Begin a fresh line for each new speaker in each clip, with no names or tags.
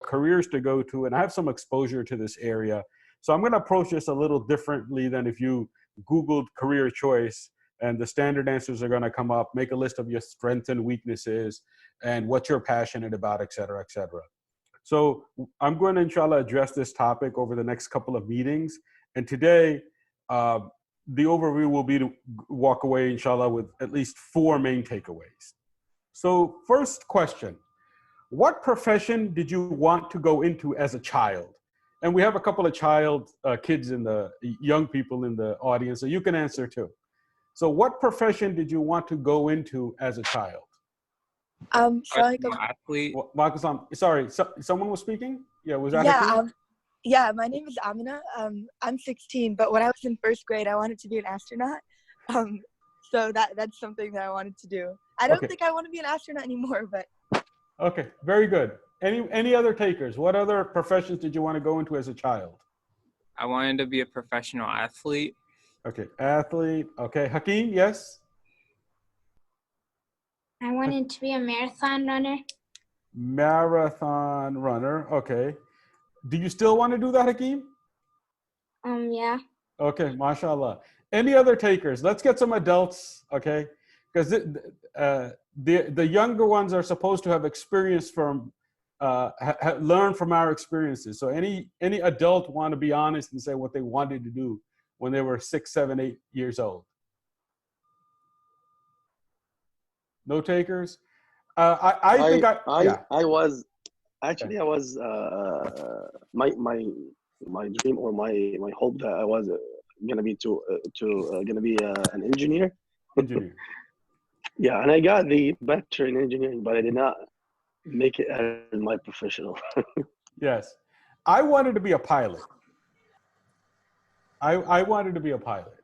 careers to go to, and I have some exposure to this area. So I'm going to approach this a little differently than if you Googled career choice and the standard answers are going to come up. Make a list of your strengths and weaknesses and what you're passionate about, et cetera, et cetera. So I'm going to, inshallah, address this topic over the next couple of meetings. And today, the overview will be to walk away, inshallah, with at least 4 main takeaways. So first question, what profession did you want to go into as a child? And we have a couple of kids in the young people in the audience, so you can answer too. So what profession did you want to go into as a child?
Athlete.
Sorry, someone was speaking? Yeah, was that
yeah, my name is Amina. I'm 16, but when I was in 1st grade, I wanted to be an astronaut. So that's something that I wanted to do. I don't think I want to be an astronaut anymore, but.
Okay, very good. Any other takers? What other professions did you want to go into as a child?
I wanted to be a professional athlete.
Okay, athlete. Okay, Hakeem, yes?
I wanted to be a marathon runner.
Marathon runner, okay. Do you still want to do that, Hakeem?
Yeah.
Okay, mashallah. Any other takers? Let's get some adults, okay? Because the younger ones are supposed to have experience from, learn from our experiences. So any adult want to be honest and say what they wanted to do when they were 6, 7, 8 years old? No takers? I
was my dream or my hope that I was gonna be an engineer. Yeah, and I got the bachelor in engineering, but I did not make it as my professional.
Yes, I wanted to be a pilot. I wanted to be a pilot.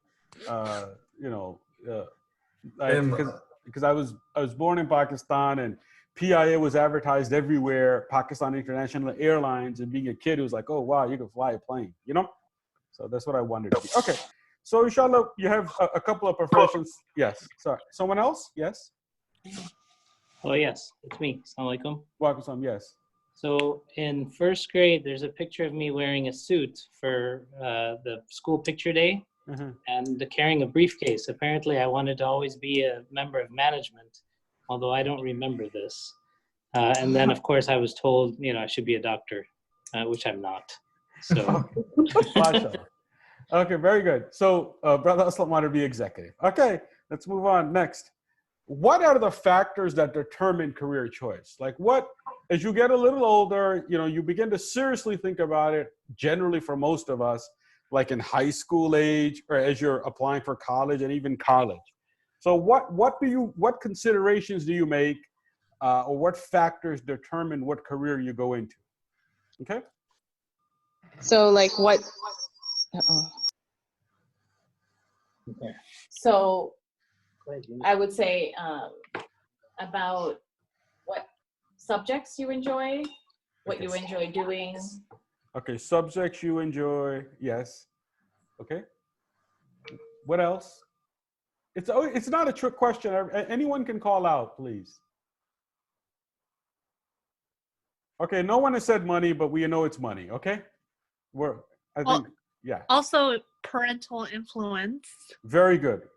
Because I was born in Pakistan, and PIA was advertised everywhere, Pakistan International Airlines, and being a kid, it was like, oh, wow, you can fly a plane, you know? So that's what I wanted to be. Okay, so inshallah, you have a couple of professions. Yes, sorry. Someone else? Yes?
Oh, yes, it's me. Assalamu alaikum.
Wa alaikum salam, yes.
So in 1st grade, there's a picture of me wearing a suit for the school picture day. Mm-hmm. And carrying a briefcase. Apparently, I wanted to always be a member of management, although I don't remember this. And then, of course, I was told, I should be a doctor, which I'm not. So,
okay, very good. So, Brother Aslam wanted to be executive. Okay, let's move on. Next, what are the factors that determine career choice? Like, as you get a little older, you begin to seriously think about it. Generally, for most of us, like in high school age, or as you're applying for college and even college. So what considerations do you make, or what factors determine what career you go into? Okay.
So like what?
Okay.
So I would say about what subjects you enjoy, what you enjoy doing.
Okay, subjects you enjoy, yes. Okay. What else? It's not a trick question. Anyone can call out, please. Okay, no one has said money, but we know it's money, okay? Yeah.
Also, parental influence.
Very good.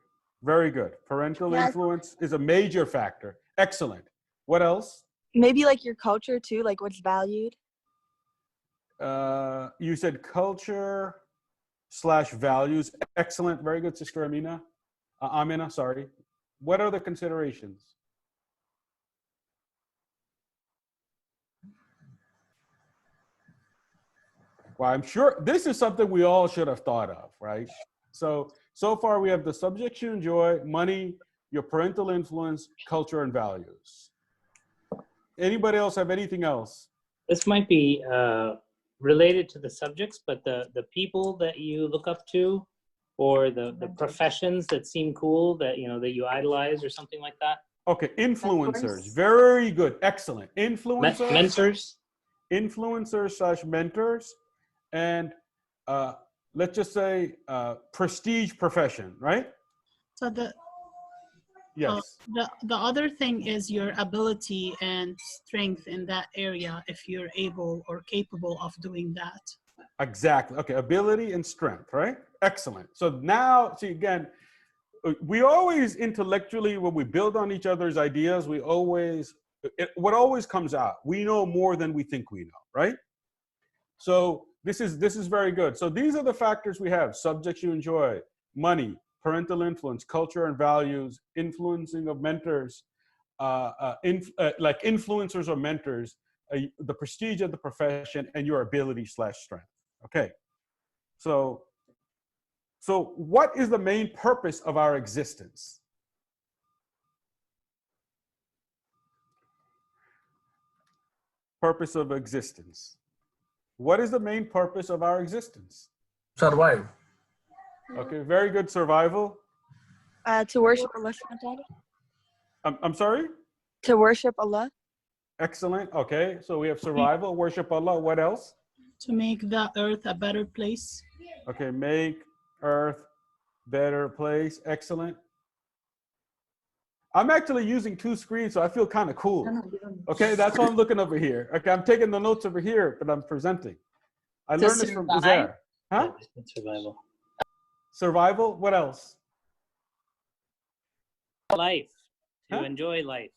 Very good. Parental influence is a major factor. Excellent. What else?
Maybe like your culture too, like what's valued.
You said culture/values. Excellent. Very good, Sister Amina. Amina, sorry. What are the considerations? Well, I'm sure this is something we all should have thought of, right? So far we have the subjects you enjoy, money, your parental influence, culture, and values. Anybody else have anything else?
This might be related to the subjects, but the people that you look up to, or the professions that seem cool that that you idolize or something like that.
Okay, influencers. Very good. Excellent. Influencers.
Mentors.
Influencers/mentors, and let's just say prestige profession, right?
So
Yes.
The other thing is your ability and strength in that area, if you're able or capable of doing that.
Exactly. Okay. Ability and strength, right? Excellent. So now, see, again, we always intellectually, when we build on each other's ideas, we always, what always comes out, we know more than we think we know, right? So this is very good. So these are the factors we have: subjects you enjoy, money, parental influence, culture and values, influencing of mentors, like influencers or mentors, the prestige of the profession, and your ability/strength. Okay. So what is the main purpose of our existence? Purpose of existence. What is the main purpose of our existence?
Survive.
Okay, very good. Survival.
To worship Allah subhanahu wa ta'ala.
I'm sorry?
To worship Allah.
Excellent. Okay, so we have survival, worship Allah. What else?
To make the earth a better place.
Okay, make earth better place. Excellent. I'm actually using 2 screens, so I feel kind of cool. Okay, that's why I'm looking over here. Okay, I'm taking the notes over here, but I'm presenting. I learned this from Uzair. Huh?
Survival.
Survival. What else?
Life. To
Huh?
enjoy life.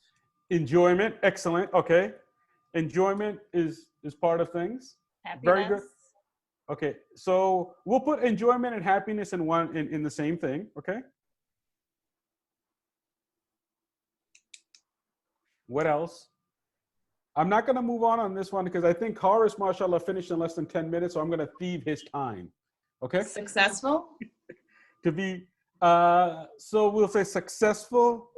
Enjoyment. Excellent. Okay. Enjoyment is part of things.
Happiness.
Very good. Okay, so we'll put enjoyment and happiness in the same thing. Okay. What else? I'm not going to move on this one because I think Horace, mashallah, finished in less than 10 minutes, so I'm going to thieve his time. Okay.
Successful.
To be, so we'll say successful.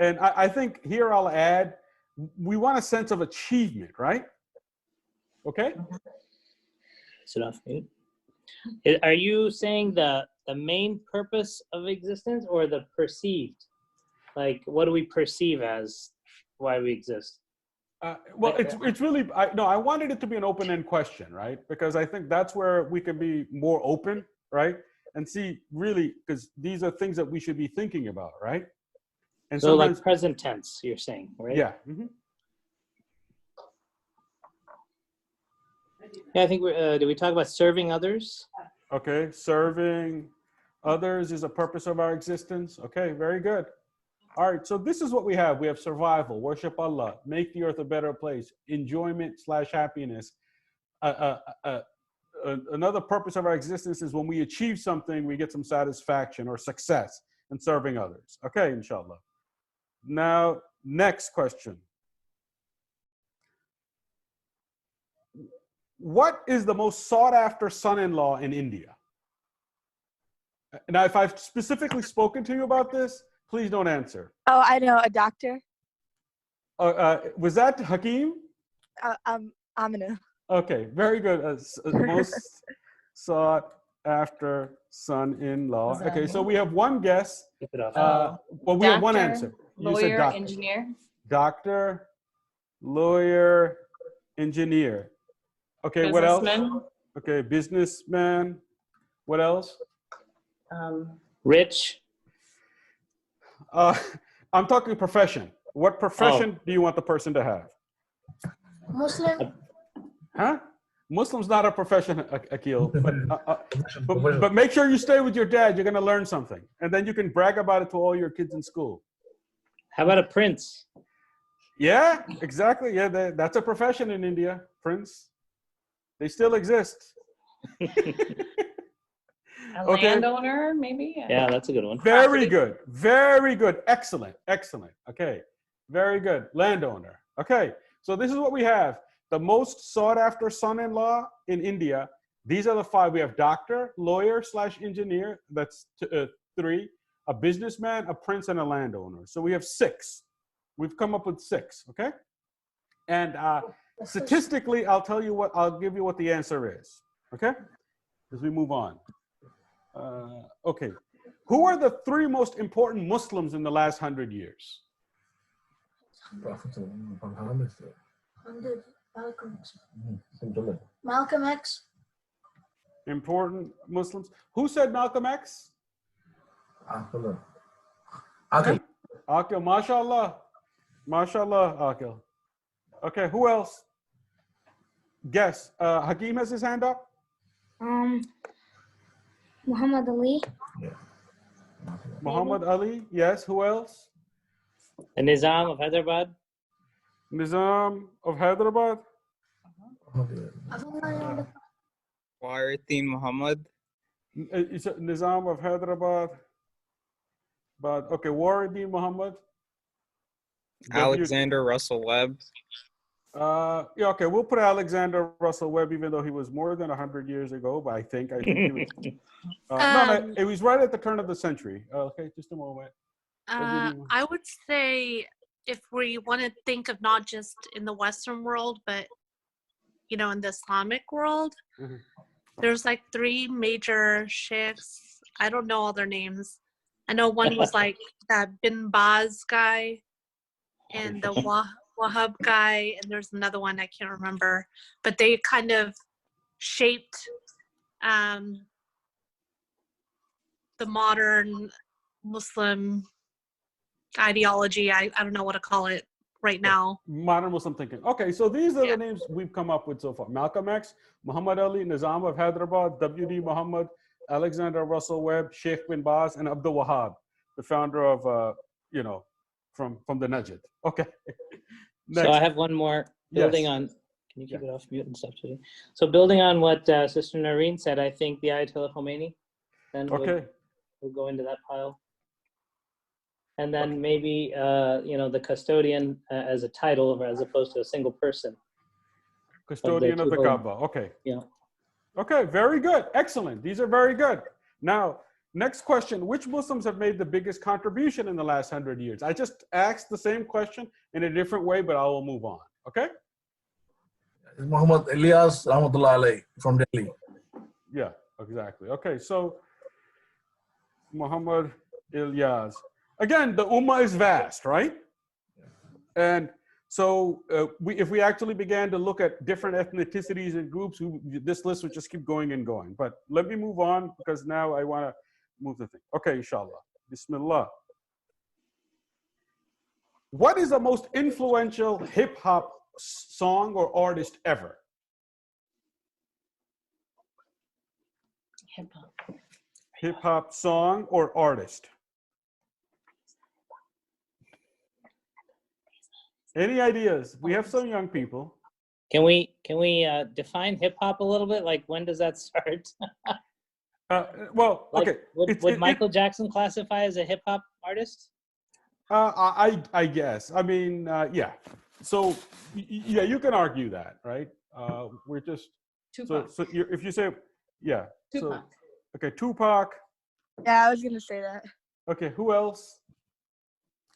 And I think here I'll add, we want a sense of achievement, right? Okay.
Is it off mute? Are you saying the main purpose of existence or the perceived? Like, what do we perceive as why we exist?
Well, it's really, I wanted it to be an open-end question, right? Because I think that's where we can be more open, right? And see, really, because these are things that we should be thinking about, right? And
so like present tense, you're saying, right?
Yeah. Mm-hmm.
Yeah, I think did we talk about serving others?
Okay, serving others is a purpose of our existence. Okay, very good. All right, so this is what we have. We have survival, worship Allah, make the earth a better place, enjoyment/happiness. Another purpose of our existence is when we achieve something, we get some satisfaction or success in serving others. Okay, inshallah. Now, next question. What is the most sought after son-in-law in India? Now, if I've specifically spoken to you about this, please don't answer.
Oh, I know, a doctor.
Was that Hakeem?
Amina.
Okay, very good. Most sought after son-in-law. Okay, so we have one guess. Well, we have one answer. You said
Lawyer,
doctor.
engineer.
Doctor, lawyer, engineer. Okay, what else? Okay, businessman. What else?
Rich.
I'm talking profession. What profession do you want the person to have?
Muslim.
Huh? Muslim's not a profession, Akil. But make sure you stay with your dad. You're going to learn something. And then you can brag about it to all your kids in school.
How about a prince?
Yeah, exactly. Yeah, that's a profession in India. Prince. They still exist.
A landowner, maybe?
Yeah, that's a good one.
Very good. Very good. Excellent. Excellent. Okay. Very good. Landowner. Okay. So this is what we have. The most sought after son-in-law in India. These are the 5. We have doctor, lawyer/engineer. That's 3. A businessman, a prince, and a landowner. So we have 6. We've come up with 6. Okay. And statistically, I'll give you what the answer is. Okay. As we move on. Okay. Who are the 3 most important Muslims in the last 100 years?
Malcolm X.
Important Muslims. Who said Malcolm X?
Akil.
Akil, mashallah. Mashallah, Akil. Okay, who else? Guess. Hakeem has his hand up.
Muhammad Ali.
Muhammad Ali. Yes, who else?
The Nizam of Hyderabad.
Nizam of Hyderabad.
Warithin Muhammad.
Nizam of Hyderabad. But okay, Waridin Muhammad.
Alexander Russell Webb.
Yeah, okay, we'll put Alexander Russell Webb, even though he was more than 100 years ago. But I think he was. No, it was right at the turn of the century. Okay, just a moment.
I would say if we want to think of not just in the Western world, but in the Islamic world, there's like 3 major sheikhs. I don't know all their names. I know one was like that Bin Baz guy, and the Wahhab guy, and there's another one I can't remember. But they kind of shaped the modern Muslim ideology. I don't know what to call it right now.
Modern Muslim thinking. Okay, so these are the names we've come up with so far. Malcolm X, Muhammad Ali, Nizam of Hyderabad, W.D. Muhammad, Alexander Russell Webb, Sheikh bin Baz, and Abdul Wahab, the founder of, from the Najd. Okay.
So I have one more building on, can you keep it off mute and stuff today? So building on what Sister Noreen said, I think the Ayatollah Khomeini, then we'll go into that pile. And then maybe, the custodian as a title as opposed to a single person.
Custodian of the Kaaba. Okay.
Yeah.
Okay, very good. Excellent. These are very good. Now, next question. Which Muslims have made the biggest contribution in the last 100 years? I just asked the same question in a different way, but I will move on. Okay?
Muhammad Ilyas Rahmatullah Alayhi from Delhi.
Yeah, exactly. Okay, so Muhammad Ilyas. Again, the Ummah is vast, right? And so if we actually began to look at different ethnicities and groups, this list would just keep going and going. But let me move on because now I want to move the thing. Okay, inshallah. Bismillah. What is the most influential hip hop song or artist ever?
Hip hop.
Hip hop song or artist? Any ideas? We have some young people.
Can we define hip hop a little bit? Like, when does that start?
Well,
like,
okay.
Would Michael Jackson classify as a hip hop artist?
I guess. I mean, yeah. So, yeah, you can argue that, right? We're just
Tupac.
So if you say, yeah.
Tupac.
So, okay, Tupac.
Yeah, I was gonna say that.
Okay, who else?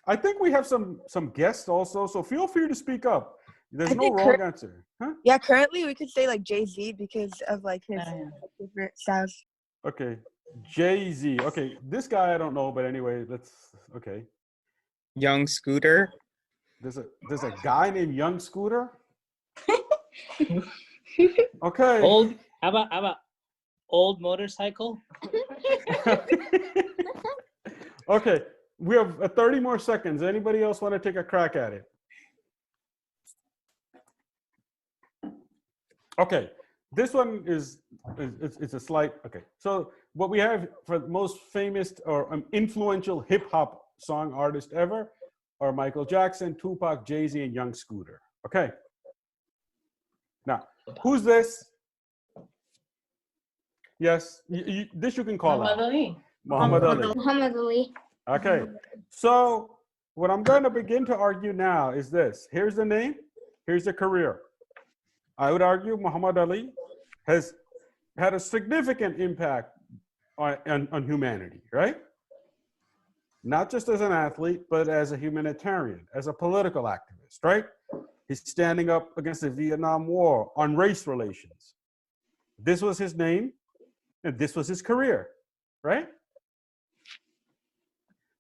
I think we have some guests also, so feel free to speak up. There's no wrong answer. Huh?
Yeah, currently we could say like Jay-Z because of like his favorite styles.
Okay, Jay-Z. Okay, this guy I don't know, but anyway, okay.
Young Scooter.
There's a guy named Young Scooter. Okay.
How about old motorcycle?
Okay, we have 30 more seconds. Anybody else want to take a crack at it? Okay, this one it's a slight, okay. So what we have for the most famous or influential hip hop song artist ever are Michael Jackson, Tupac, Jay-Z, and Young Scooter. Okay. Now, who's this? Yes, this you can call
Muhammad
out.
Ali.
Muhammad Ali.
Muhammad Ali.
Okay, so what I'm going to begin to argue now is this. Here's the name, here's the career. I would argue Muhammad Ali has had a significant impact on humanity, right? Not just as an athlete, but as a humanitarian, as a political activist, right? He's standing up against the Vietnam War on race relations. This was his name, and this was his career, right?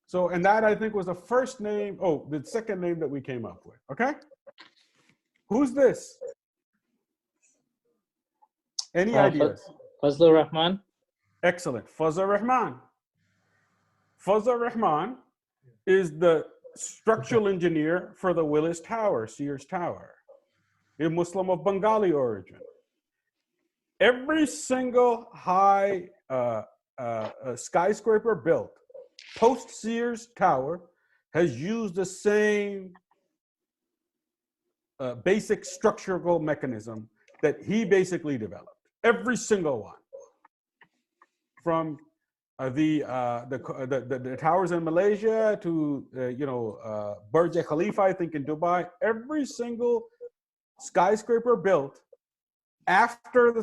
So, and that I think was the first name, the second name that we came up with, okay? Who's this? Any ideas?
Fazlur Rahman.
Excellent, Fazlur Rahman. Fazlur Rahman is the structural engineer for the Willis Tower, Sears Tower, a Muslim of Bengali origin. Every single high skyscraper built post Sears Tower has used the same basic structural mechanism that he basically developed. Every single one, from the towers in Malaysia to Burj Khalifa, I think in Dubai. Every single skyscraper built after the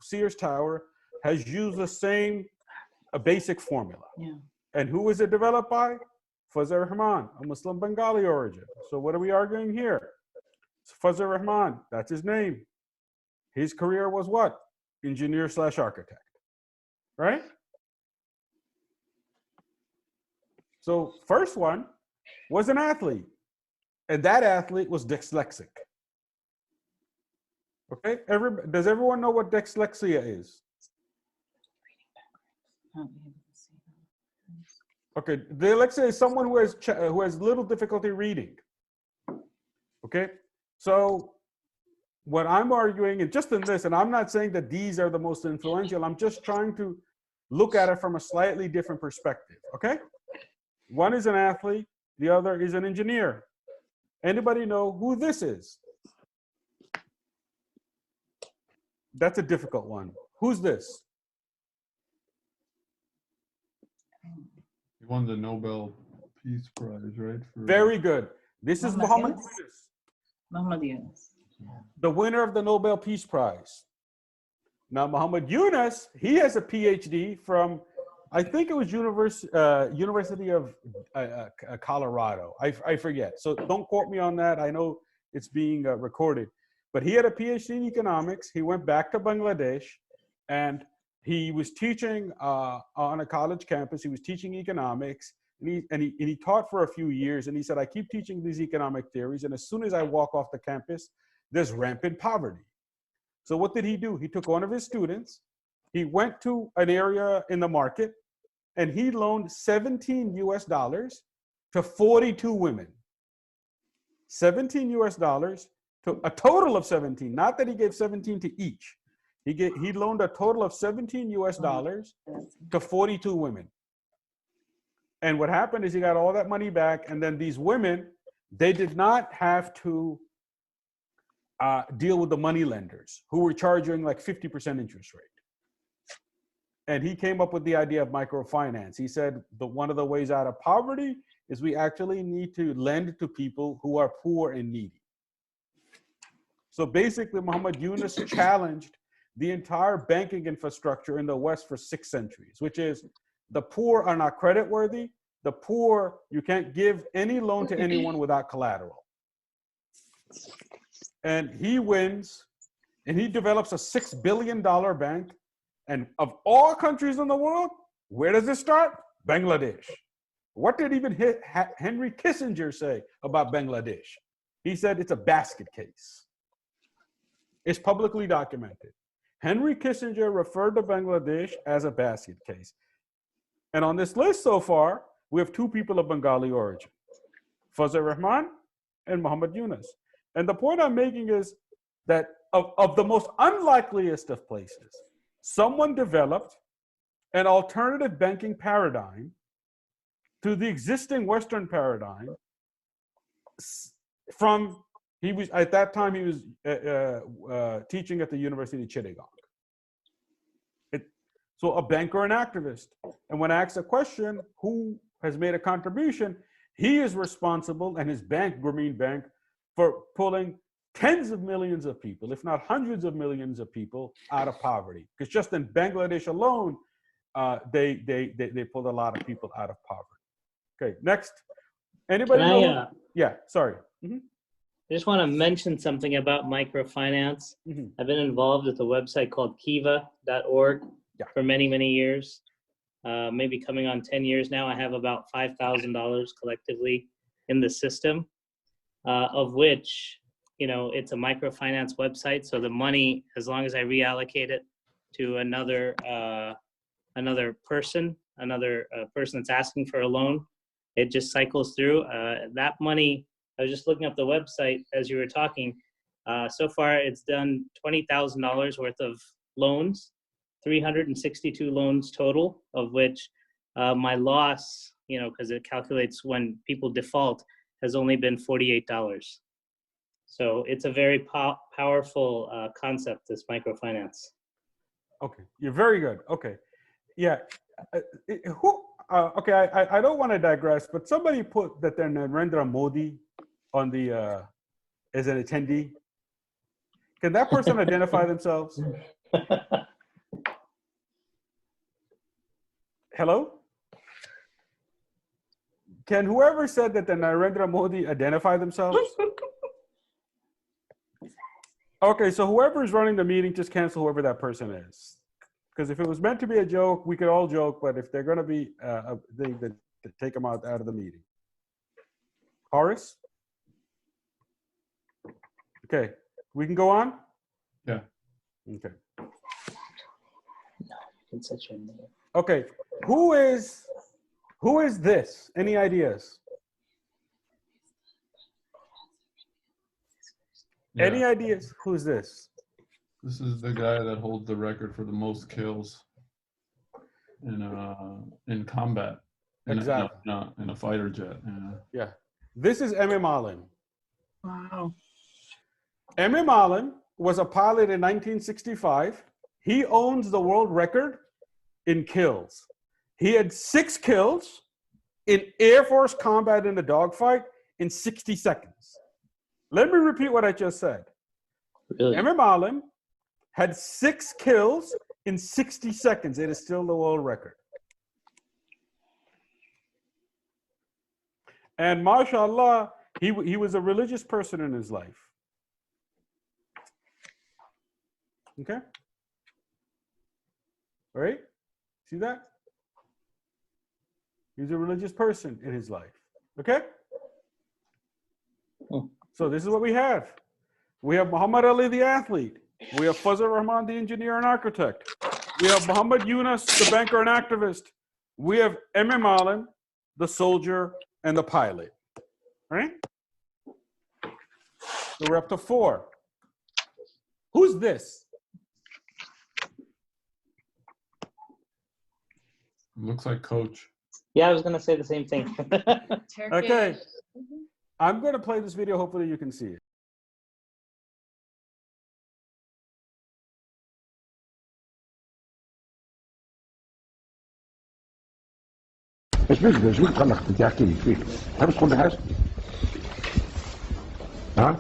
Sears Tower has used the same basic formula.
Yeah.
And who was it developed by? Fazlur Rahman, a Muslim Bengali origin. So what are we arguing here? Fazlur Rahman, that's his name. His career was what? Engineer/architect, right? So first one was an athlete, and that athlete was dyslexic. Okay, does everyone know what dyslexia is? Okay, dyslexia is someone who has little difficulty reading. Okay, so what I'm arguing, and just in this, and I'm not saying that these are the most influential, I'm just trying to look at it from a slightly different perspective, okay? One is an athlete, the other is an engineer. Anybody know who this is? That's a difficult one. Who's this?
He won the Nobel Peace Prize, right?
Very good. This is Muhammad Yunus.
Muhammad Yunus.
The winner of the Nobel Peace Prize. Now, Muhammad Yunus, he has a PhD from, I think it was University of Colorado. I forget. So don't quote me on that. I know it's being recorded. But he had a PhD in economics. He went back to Bangladesh, and he was teaching on a college campus. He was teaching economics, and he taught for a few years. And he said, I keep teaching these economic theories, and as soon as I walk off the campus, there's rampant poverty. So what did he do? He took one of his students. He went to an area in the market, and he loaned $17 to 42 women. $17 to a total of 17. Not that he gave 17 to each. He loaned a total of $17 to 42 women. And what happened is he got all that money back, and then these women, they did not have to deal with the money lenders who were charging like 50% interest rate. And he came up with the idea of microfinance. He said one of the ways out of poverty is we actually need to lend to people who are poor and needy. So basically, Muhammad Yunus challenged the entire banking infrastructure in the West for 6 centuries, which is the poor are not creditworthy. The poor, you can't give any loan to anyone without collateral. And he wins, and he develops a $6 billion bank. And of all countries in the world, where does it start? Bangladesh. What did even Henry Kissinger say about Bangladesh? He said it's a basket case. It's publicly documented. Henry Kissinger referred to Bangladesh as a basket case. And on this list so far, we have 2 people of Bengali origin, Fazlur Rahman and Muhammad Yunus. And the point I'm making is that of the most unlikeliest of places, someone developed an alternative banking paradigm to the existing Western paradigm from, at that time, he was teaching at the University of Chittagong. So a banker and activist. And when asked a question, who has made a contribution, he is responsible, and his bank, Grameen Bank, for pulling tens of millions of people, if not hundreds of millions of people, out of poverty. Because just in Bangladesh alone, they pulled a lot of people out of poverty. Okay, next. Anybody know? Yeah, sorry. Mm-hmm.
I just want to mention something about microfinance.
Mm-hmm.
I've been involved with a website called kiva.org for many, many years. Maybe coming on 10 years now. I have about $5,000 collectively in the system, of which, it's a microfinance website. So the money, as long as I reallocate it to another person that's asking for a loan, It just cycles through. That money, I was just looking up the website as you were talking. So far, it's done $20,000 worth of loans, 362 loans total, of which my loss, because it calculates when people default, has only been $48. So it's a very powerful concept, this microfinance.
Okay, you're very good. Okay, yeah. Okay, I don't want to digress, but somebody put that then Narendra Modi on the as an attendee. Can that person identify themselves? Hello? Can whoever said that the Narendra Modi identify themselves? Okay, so whoever is running the meeting, just cancel whoever that person is. Because if it was meant to be a joke, we could all joke, but if they're going to be a thing, then take them out of the meeting. Horace? Okay, we can go on?
Yeah.
Okay.
No, you can set your name.
Okay, who is this? Any ideas?
Yeah.
Any ideas? Who's this?
This is the guy that holds the record for the most kills in combat.
Exactly.
In a fighter jet.
Yeah. This is Emmy Marlin.
Wow.
Emmy Marlin was a pilot in 1965. He owns the world record in kills. He had 6 kills in Air Force combat in a dogfight in 60 seconds. Let me repeat what I just said.
Really?
Emmy Marlin had 6 kills in 60 seconds. It is still the world record. And mashallah, he was a religious person in his life. Okay? Right? See that? He's a religious person in his life. Okay? So this is what we have. We have Muhammad Ali, the athlete. We have Fazlur Rahman, the engineer and architect. We have Muhammad Yunus, the banker and activist. We have Emmy Marlin, the soldier and the pilot. All right? So we're up to 4. Who's this?
Looks like Coach.
Yeah, I was going to say the same thing.
Okay. I'm going to play this video. Hopefully you can see it.
ايش بك خلك انت احكي لي فيك تعرف تقول لي حاجه ها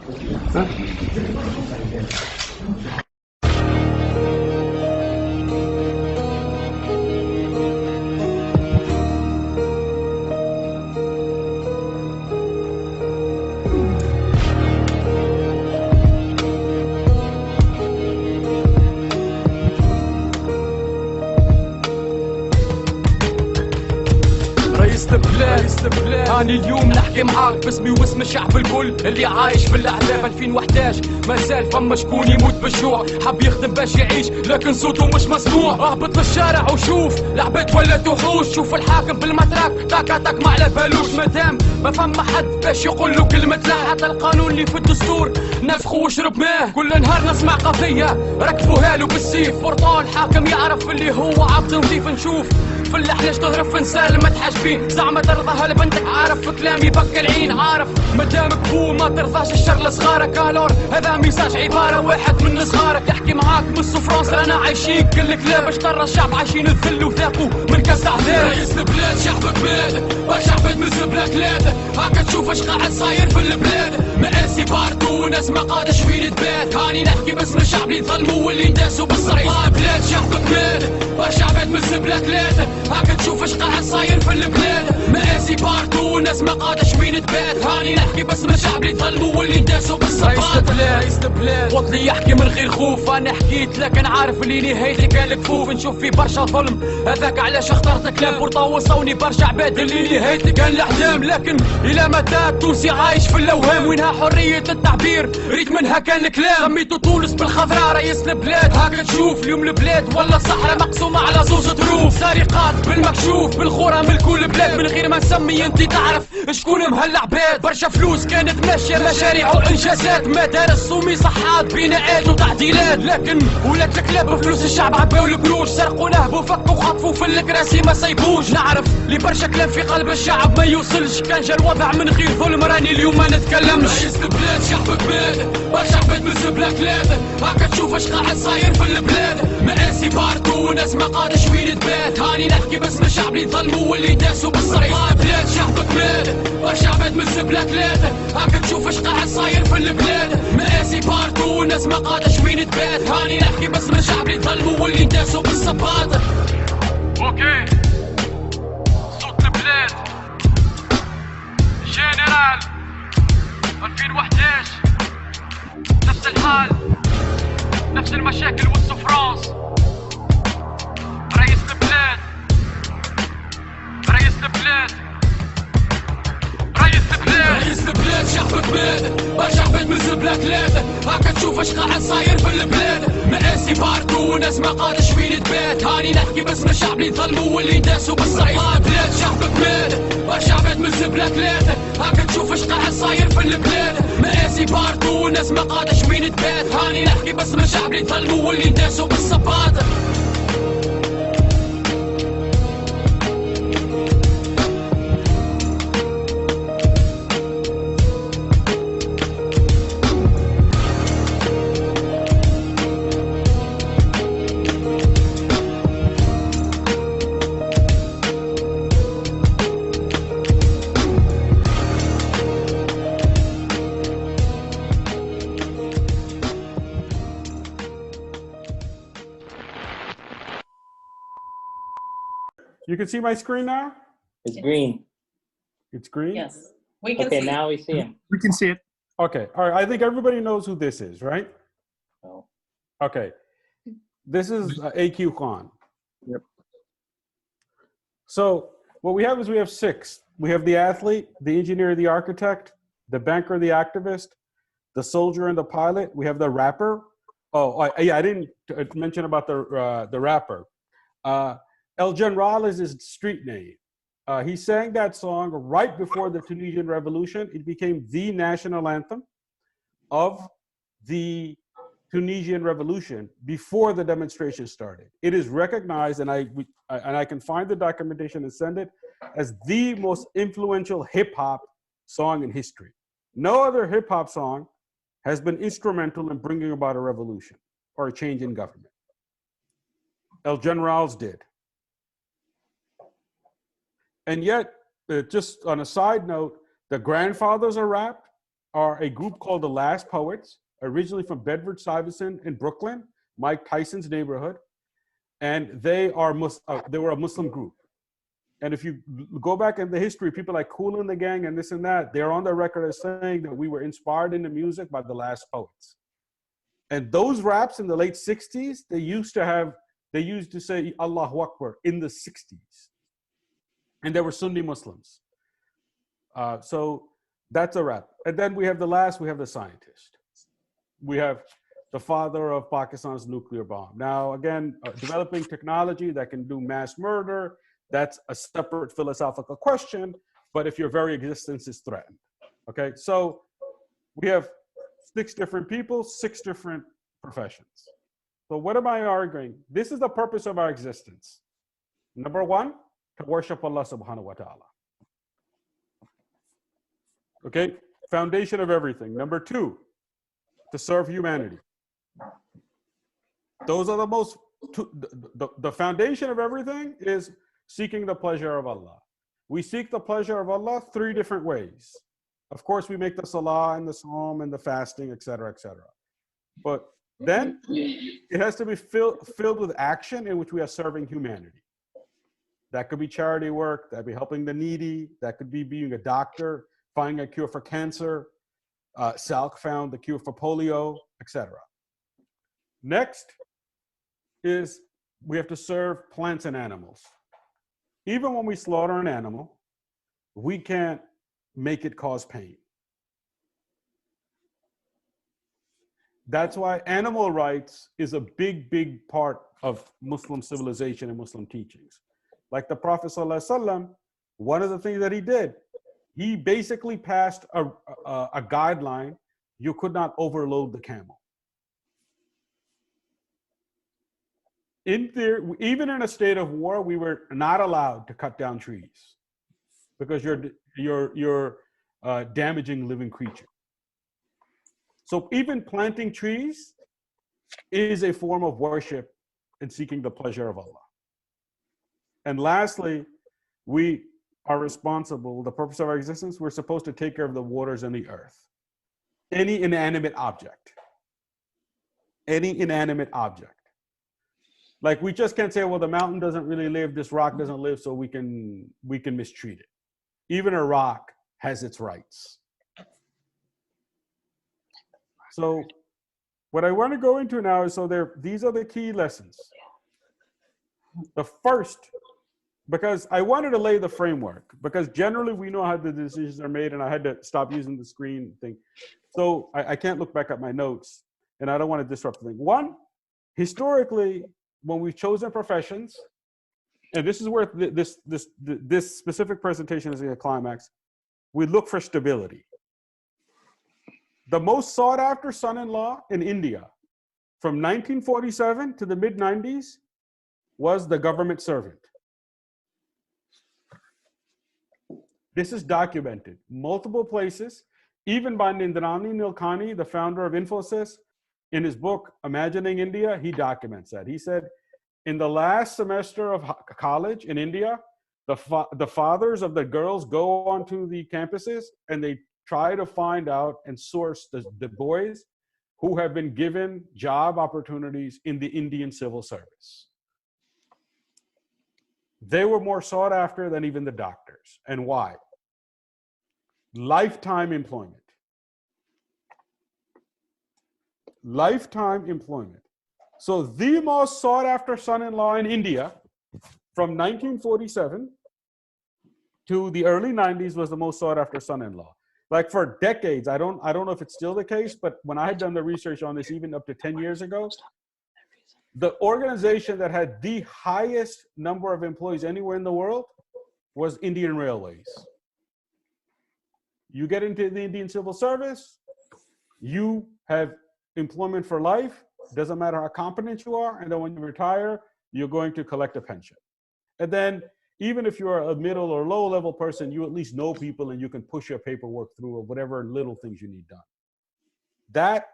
هاني اليوم نحكي معاك باسمي واسم الشعب الكل اللي عايش في الاحلام 2011 ما زال فما شكون يموت بالجوع حب يخدم باش يعيش لكن صوته مش مسموع اهبط للشارع وشوف لعبت ولا تحوش شوف الحاكم بالمتراك تاك ما على بالوش مادام ما فما حد باش يقول له كلمة لا حتى القانون اللي في الدستور نفخو وشرب ماه كل نهار نسمع قضية ركبوها له بالسيف بورطال حاكم يعرف اللي هو عبد نظيف نشوف في اللحلش تهرب في نسال ما تحاجبين زعما ترضاها لبنتك عارف في كلامي بك العين عارف مادامك بو ما ترضاش الشر لصغارك الور هذا ميساج عباره واحد من صغارك يحكي معاك من فرنسا رانا عايشين كلك لا باش ترى الشعب عايشين الذل وذاقوا من كاس عذاب رئيس البلاد شعبك بلادك شعب تمز بلا ثلاثه هاكا تشوف اش قاعد صاير في البلاد مآسي باردو ناس ما قادش فين تبات هاني نحكي باسم الشعب اللي ظلموا واللي نداسوا بالصعيد بلاد شعبك بلادك شعب تمز بلا ثلاثه هاكا تشوف اش قاعد صاير في البلاد مآسي باردو ناس ما قادش فين تبات هاني نحكي باسم الشعب اللي ظلموا واللي نداسوا بالصعيد رئيس البلاد وطني يحكي من غير خوف انا احكي بكيت لكن عارف اللي نهايتي كان الكفوف نشوف في برشا ظلم هذاك علاش اخترت كلام بورطا وصوني برشا عباد اللي نهايتي كان الاحلام لكن الى متى التونسي عايش في الاوهام وينها حريه التعبير ريت منها كان الكلام سميتو تونس بالخضراء رئيس البلاد هاكا تشوف اليوم البلاد ولا صحراء مقسومه على زوج ظروف سرقات بالمكشوف بالخوره من كل بلاد من غير ما نسمي انت تعرف شكون مهلا عباد برشا فلوس كانت ماشيه مشاريع وانجازات مدارس صومي صحات بناءات وتعديلات لكن ولات الكلاب بفلوس الشعب عباو القروش سرقوا نهبوا فكوا خطفوا في الكراسي ما سيبوش نعرف لي برشا كلام في قلب الشعب ما يوصلش كان جا الوضع من غير ظلم راني اليوم ما نتكلمش رئيس البلاد شعب كباد برشا عباد من زبله كلاد هاكا تشوف اش قاعد صاير في البلاد مقاسي بارتو وناس ما قادش وين تبات هاني نحكي باسم الشعب اللي ظلموا واللي داسوا بالصريح بلاد شعب كباد برشا عباد من زبله كلاد هاكا تشوف اش قاعد صاير في البلاد مقاسي بارتو وناس ما قادش وين تبات هاني نحكي باسم الشعب اللي ظلموا واللي داسوا بالصباط اوكي صوت البلاد جنرال 2011 نفس الحال نفس المشاكل والسفرانس رئيس البلاد رئيس البلاد رئيس البلاد شعب كباد برشا عباد من زبله كلاد هاكا تشوف اش قاعد صاير في البلاد مقاسي بارتو وناس ما قادش وين تبات هاني نحكي باسم الشعب اللي ظلموا واللي داسوا بالصريح بلاد شعب كباد برشا عباد من زبله كلاد هاكا تشوف اش قاعد صاير في البلاد مقاسي بارتو وناس ما قادش وين تبات هاني نحكي باسم الشعب اللي ظلموا واللي داسوا بالصباط
You can see my screen now?
It's green.
It's green?
Yes, we can
Okay,
see.
now we see him.
We can see it.
Okay, all right. I think everybody knows who this is, right?
No.
Okay. This is AQ Khan.
Yep.
So what we have is we have six. We have the athlete, the engineer, the architect, the banker, the activist, the soldier, and the pilot. We have the rapper. Oh, yeah, I didn't mention about the rapper. El General is his street name. He sang that song right before the Tunisian Revolution. It became the national anthem of the Tunisian Revolution before the demonstration started. It is recognized, and I can find the documentation and send it, as the most influential hip-hop song in history. No other hip-hop song has been instrumental in bringing about a revolution or a change in government. El General's did. And yet, just on a side note, the grandfathers of rap are a group called the Last Poets, originally from Bedford-Stuyvesant in Brooklyn, Mike Tyson's neighborhood. And they were a Muslim group. And if you go back in the history, people like Kool and the Gang and this and that, they're on the record as saying that we were inspired in the music by the Last Poets. And those raps in the late 60s, they used to say Allahu Akbar in the 60s. And they were Sunni Muslims. So that's a rap. And then we have the scientist. We have the father of Pakistan's nuclear bomb. Now, again, developing technology that can do mass murder, that's a separate philosophical question, but if your very existence is threatened. Okay, so we have 6 different people, 6 different professions. So what am I arguing? This is the purpose of our existence. Number 1, to worship Allah subhanahu wa ta'ala. Okay, foundation of everything. Number 2, to serve humanity. Those are the foundation of everything is seeking the pleasure of Allah. We seek the pleasure of Allah 3 different ways. Of course, we make the salah and the psalm and the fasting, etc., etc. But then it has to be filled with action in which we are serving humanity. That could be charity work, that could be helping the needy, that could be being a doctor, finding a cure for cancer. Salk found the cure for polio, etc. Next, is we have to serve plants and animals. Even when we slaughter an animal, we can't make it cause pain. That's why animal rights is a big, big part of Muslim civilization and Muslim teachings. Like the Prophet ﷺ, one of the things that he did, he basically passed a guideline: you could not overload the camel. In theory, even in a state of war, we were not allowed to cut down trees because you're damaging living creatures. So even planting trees is a form of worship and seeking the pleasure of Allah. And lastly, we are responsible, the purpose of our existence, we're supposed to take care of the waters and the earth. Any inanimate object. Any inanimate object. Like we just can't say, well, the mountain doesn't really live, this rock doesn't live, so we can mistreat it. Even a rock has its rights. So what I want to go into now is, these are the key lessons. The first, because I wanted to lay the framework, because generally we know how the decisions are made, and I had to stop using the screen thing. So I can't look back at my notes, and I don't want to disrupt the thing. One, historically, when we've chosen professions, and this is where this specific presentation is a climax, we look for stability. The most sought after son-in-law in India from 1947 to the mid-90s was the government servant. This is documented multiple places, even by Nindrani Nilekani, the founder of Infosys. In his book, Imagining India, he documents that. He said, in the last semester of college in India, the fathers of the girls go onto the campuses and they try to find out and source the boys who have been given job opportunities in the Indian civil service. They were more sought after than even the doctors. And why? Lifetime employment. Lifetime employment. So the most sought after son-in-law in India from 1947 to the early 90s was the most sought after son-in-law. Like for decades, I don't know if it's still the case, but when I had done the research on this, even up to 10 years ago, the organization that had the highest number of employees anywhere in the world was Indian Railways. You get into the Indian civil service, you have employment for life, doesn't matter how competent you are, and then when you retire, you're going to collect a pension. And then even if you're a middle or low level person, you at least know people and you can push your paperwork through or whatever little things you need done. That,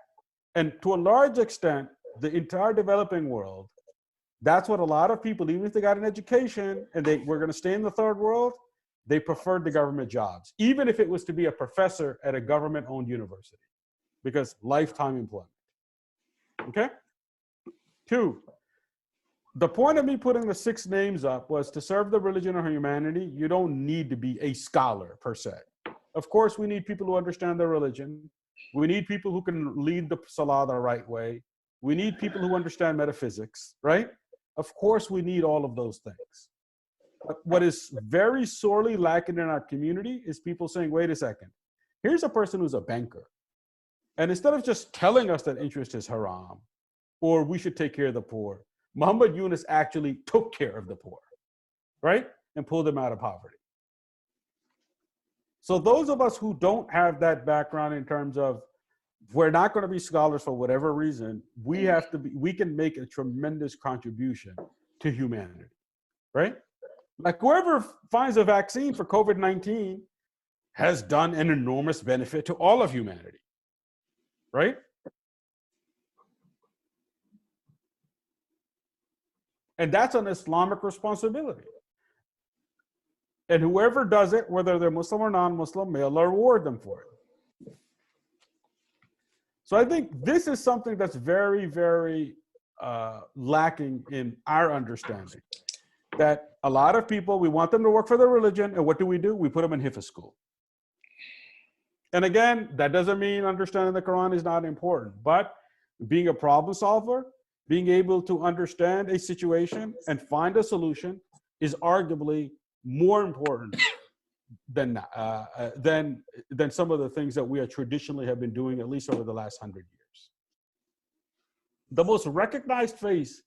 and to a large extent, the entire developing world, that's what a lot of people, even if they got an education and they were going to stay in the third world, they preferred the government jobs, even if it was to be a professor at a government-owned university, because lifetime employment. Okay? 2, the point of me putting the 6 names up was to serve the religion or humanity. You don't need to be a scholar per se. Of course, we need people who understand their religion. We need people who can lead the salah the right way. We need people who understand metaphysics, right? Of course, we need all of those things. But what is very sorely lacking in our community is people saying, wait a second, here's a person who's a banker. And instead of just telling us that interest is haram, or we should take care of the poor, Muhammad Yunus actually took care of the poor, right? And pulled them out of poverty. So those of us who don't have that background in terms of we're not going to be scholars for whatever reason, we can make a tremendous contribution to humanity, right? Like whoever finds a vaccine for COVID-19 has done an enormous benefit to all of humanity, right? And that's an Islamic responsibility. And whoever does it, whether they're Muslim or non-Muslim, may Allah reward them for it. So I think this is something that's very, very lacking in our understanding. That a lot of people, we want them to work for their religion, and what do? We put them in Hifz school. And again, that doesn't mean understanding the Quran is not important, but being a problem solver, being able to understand a situation and find a solution is arguably more important than some of the things that we are traditionally have been doing, at least over the last 100 years. The most recognized face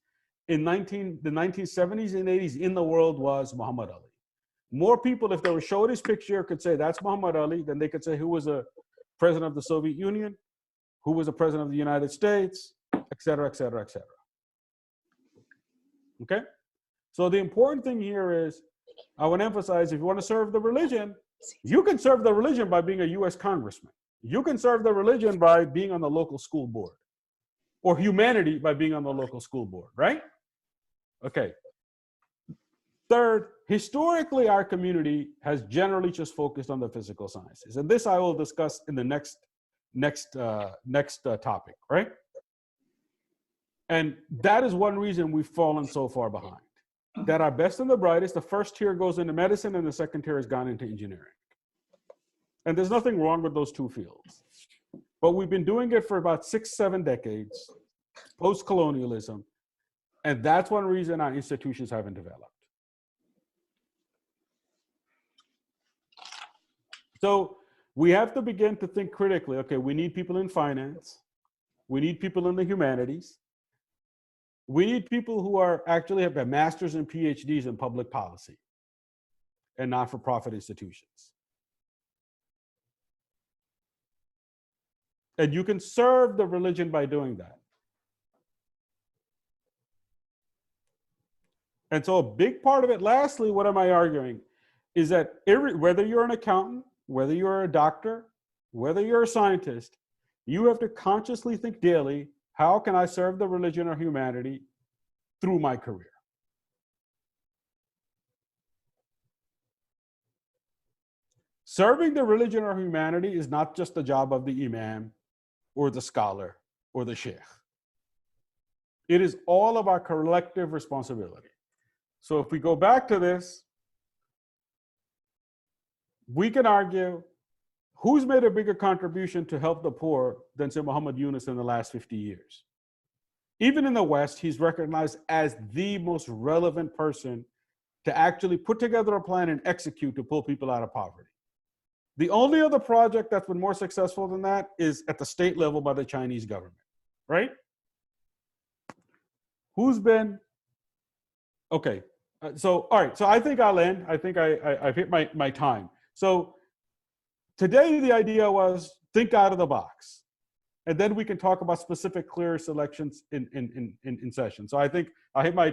in the 1970s and 80s in the world was Muhammad Ali. More people, if they were showed his picture, could say that's Muhammad Ali than they could say who was a president of the Soviet Union, who was a president of the United States, et cetera, et cetera, et cetera. Okay? So the important thing here is, I want to emphasize, if you want to serve the religion, you can serve the religion by being a US congressman. You can serve the religion by being on the local school board, or humanity by being on the local school board, right? Okay. Third, historically, our community has generally just focused on the physical sciences. And this I will discuss in the next topic, right? And that is one reason we've fallen so far behind. That our best and the brightest, the first tier goes into medicine and the second tier has gone into engineering. And there's nothing wrong with those two fields. But we've been doing it for about 6-7 decades, post-colonialism, and that's one reason our institutions haven't developed. So we have to begin to think critically. Okay, we need people in finance. We need people in the humanities. We need people who actually have masters and PhDs in public policy and not-for-profit institutions. And you can serve the religion by doing that. And so a big part of it, lastly, what am I arguing, is that whether you're an accountant, whether you're a doctor, whether you're a scientist, you have to consciously think daily, how can I serve the religion or humanity through my career? Serving the religion or humanity is not just the job of the imam or the scholar or the sheikh. It is all of our collective responsibility. So if we go back to this, we can argue who's made a bigger contribution to help the poor than, say, Muhammad Yunus in the last 50 years. Even in the West, he's recognized as the most relevant person to actually put together a plan and execute to pull people out of poverty. The only other project that's been more successful than that is at the state level by the Chinese government, right? Who's been, okay. So, all right, so I think I'll end. I think I've hit my time. So today the idea was think out of the box. And then we can talk about specific clear selections in session. So I think I hit my